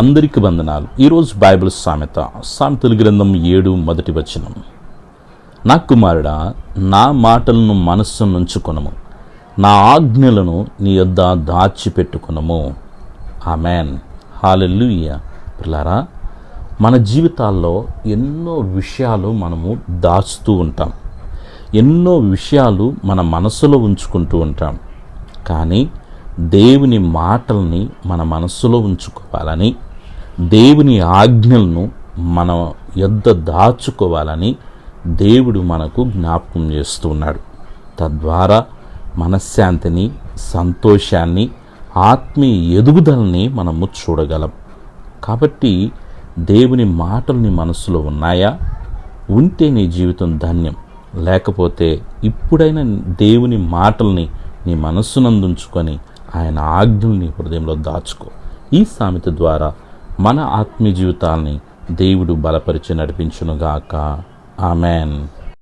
అందరికి వందనాలు. ఈరోజు బైబిల్ సామెతల గ్రంథం 7 మొదటి వచనం. నా కుమారుడా, నా మాటలను మనస్సు నుంచుకొనుము, నా ఆజ్ఞలను నీ యొద్ద దాచిపెట్టుకొనుము. ఆమెన్. హల్లెలూయా. పిల్లారా, మన జీవితాల్లో ఎన్నో విషయాలు మనము దాచుతూ ఉంటాం, ఎన్నో విషయాలు మన మనసులో ఉంచుకుంటూ ఉంటాం. కానీ దేవుని మాటల్ని మన మనస్సులో ఉంచుకోవాలని, దేవుని ఆజ్ఞలను మన యొద్ద దాచుకోవాలని దేవుడు మనకు జ్ఞాపకం చేస్తూ ఉన్నాడు. తద్వారా మనశ్శాంతిని, సంతోషాన్ని, ఆత్మీయ ఎదుగుదలని మనము చూడగలం. కాబట్టి దేవుని మాటల్ని మనసులో ఉన్నాయా? ఉంటే నీ జీవితం ధన్యం. లేకపోతే ఇప్పుడైనా దేవుని మాటల్ని నీ మనస్సునందుంచుకొని ఆయన ఆజ్ఞల్ని హృదయంలో దాచుకో. ఈ సామెత ద్వారా మన ఆత్మీయ జీవితాల్ని దేవుడు బలపరిచి నడిపించునుగాక. ఆమెన్.